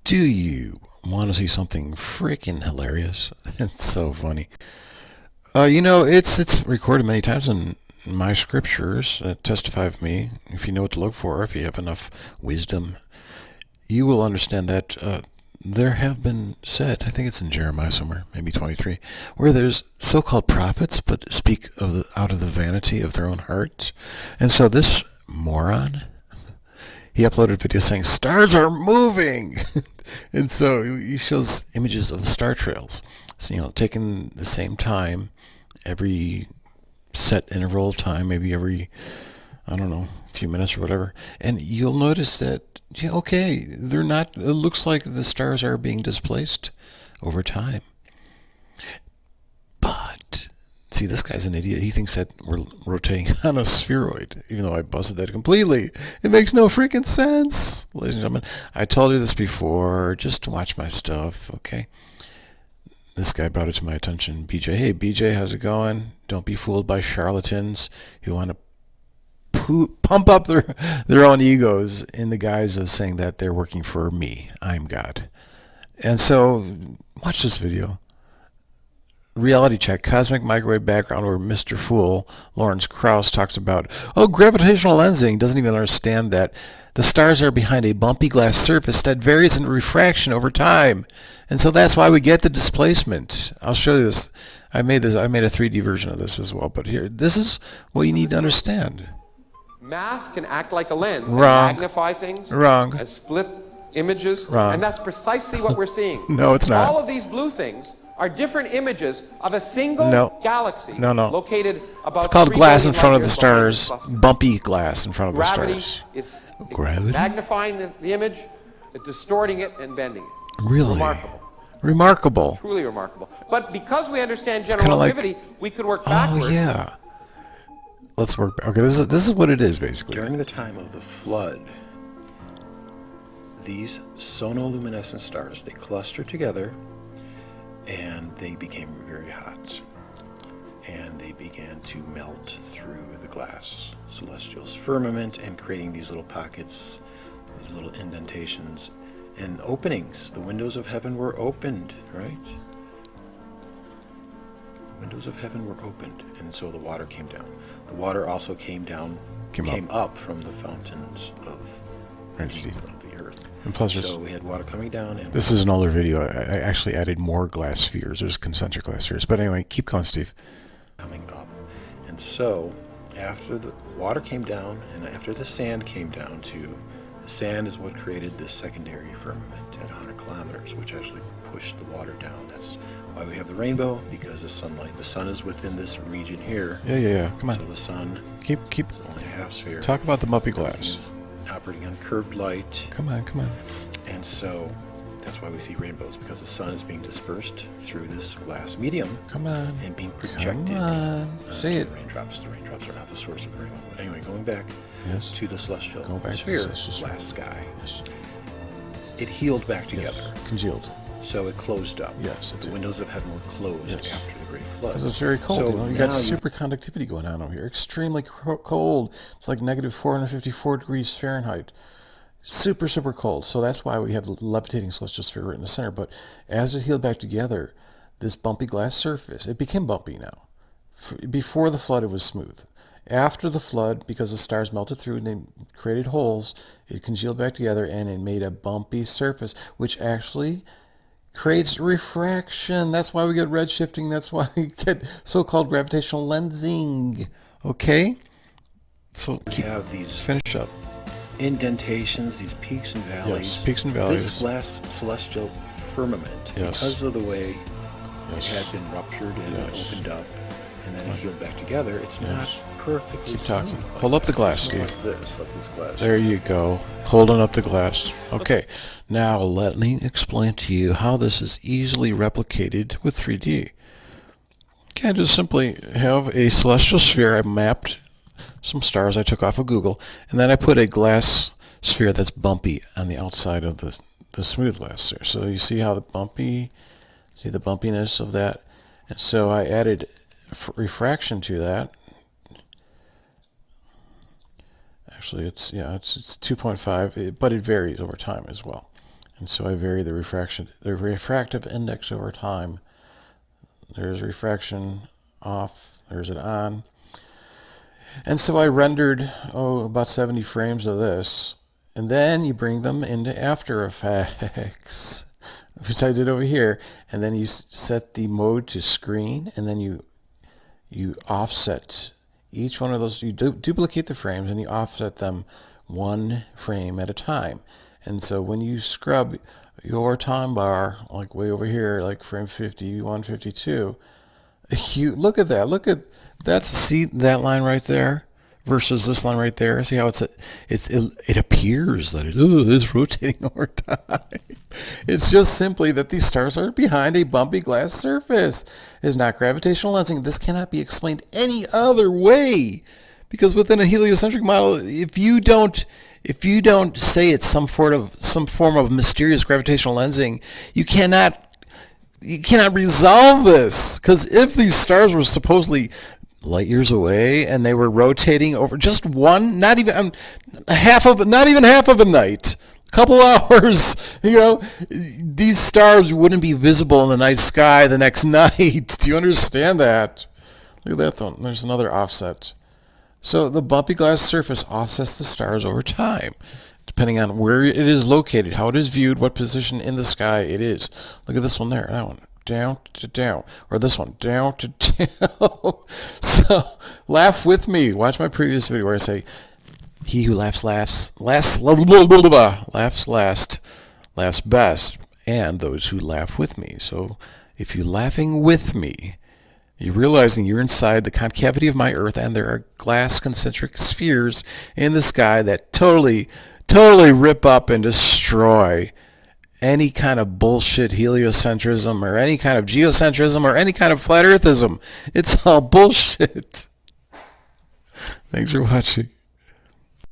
Do you want to see something freaking hilarious? It's so funny. It's recorded many times in my scriptures that testify of me. If you know what to look for, if you have enough wisdom, you will understand that there have been said, I think it's in Jeremiah somewhere, maybe 23, where there's so-called prophets, but speak out of the vanity of their own hearts. And so this moron, he uploaded a video saying, stars are moving! And so he shows images of star trails. So, taking the same time, every set interval of time, maybe every, I don't know, few minutes or whatever. And you'll notice that, they're not, it looks like the stars are being displaced over time. But, see, this guy's an idiot. He thinks that we're rotating on a spheroid, even though I busted that completely. It makes no freaking sense. Ladies and gentlemen, I told you this before. Just watch my stuff, okay? This guy brought it to my attention. BJ, hey, BJ, how's it going? Don't be fooled by charlatans who want to pump up their own egos in the guise of saying that they're working for me. I'm God. And so, watch this video. Reality check, cosmic microwave background, where Mr. Fool, Lawrence Krauss, talks about, gravitational lensing, doesn't even understand that the stars are behind a bumpy glass surface that varies in refraction over time. And so that's why we get the displacement. I'll show you this. I made a 3D version of this as well, but here, this is what you need to understand. Mass can act like a lens and Wrong. magnify things. Wrong. And split images. Wrong. And that's precisely what we're seeing. No, it's not. All of these blue things are different images of a single galaxy located about It's called 3 glass in billion front of light the years behind stars. this cluster. Bumpy glass in front of the Gravity stars. is Gravity? magnifying the image, distorting it, and bending it. Really? Remarkable. Remarkable. Truly remarkable. But because we understand It's general kinda like- relativity, we could work backwards. Oh, yeah. Let's work back. Okay, this is what it is, basically. During the time of the flood, these sonoluminescent stars, they clustered together and they became very hot. And they began to melt through the glass celestial firmament and creating these little pockets, these little indentations and openings. The windows of heaven were opened, right? Windows of heaven were opened, and so the water came down. The water also came up from the fountains of the earth. And plus, so we had water coming down. And this is an older video. I actually added more glass spheres. There's concentric glass spheres. But anyway, keep going, Steve. Coming up. And so after the water came down and after the sand came down too, the sand is what created this secondary firmament at 100 kilometers, which actually pushed the water down. That's why we have the rainbow, because the sun is within this region here. Yeah. Come on. So the sun keep is only a half sphere. Talk about the bumpy glass. Operating on curved light. Come on. And so that's why we see rainbows, because the sun is being dispersed through this glass medium. Come on. And being projected. Come on. Say it. The raindrops are not the source of the rainbow. But anyway, going back to the celestial sphere, glass sky. Yes. It healed back together. Yes. Congealed. So it closed up. Yes, it the did. windows of heaven were closed after the great flood. Because it's very cold. So you got superconductivity going on over here. Extremely cold. It's like negative 454 degrees Fahrenheit. Super cold. So that's why we have the levitating celestial sphere right in the center. But as it healed back together, this bumpy glass surface, it became bumpy now. Before the flood, it was smooth. After the flood, because the stars melted through and they created holes, it congealed back together and it made a bumpy surface, which actually creates refraction. That's why we get redshifting. That's why we get so-called gravitational lensing. Okay? So finish up. Indentations, these peaks and valleys. Yes, peaks and valleys. This glass celestial firmament, because of the way it had been ruptured and opened up, and then it healed back together, it's not perfectly Keep talking. smooth. Hold up the glass, Steve. Like this glass. There you go. Holding up the glass. Okay. Now let me explain to you how this is easily replicated with 3D. Okay, I just simply have a celestial sphere. I mapped some stars I took off of Google, and then I put a glass sphere that's bumpy on the outside of the smooth glass sphere. So you see how the bumpiness of that? And so I added refraction to that. Actually, it's 2.5, but it varies over time as well. And so I vary the refractive index over time. There's refraction off, there's it on. And so I rendered, about 70 frames of this. And then you bring them into After Effects, which I did over here. And then you set the mode to screen, and then you offset each one of those. You duplicate the frames, and you offset them one frame at a time. And so when you scrub your time bar, like way over here, like frame 51, 52, you look at that. Look at that. See that line right there versus this line right there. See how it appears that it is rotating over time. It's just simply that these stars are behind a bumpy glass surface. It's not gravitational lensing. This cannot be explained any other way, because within a heliocentric model, if you don't say it's some form of mysterious gravitational lensing, you cannot resolve this. Because if these stars were supposedly light years away and they were rotating over just one, not even half of a night, a couple hours, these stars wouldn't be visible in the night sky the next night. Do you understand that? Look at that one. There's another offset. So the bumpy glass surface offsets the stars over time, depending on where it is located, how it is viewed, what position in the sky it is. Look at this one there. That one. Down to down. Or this one. Down to down. So laugh with me. Watch my previous video where I say, he who laughs last, laughs best, and those who laugh with me. So if you're laughing with me, you're realizing you're inside the concavity of my Earth, and there are glass concentric spheres in the sky that totally rip up and destroy any kind of bullshit heliocentrism or any kind of geocentrism or any kind of flat earthism. It's all bullshit. Thanks for watching.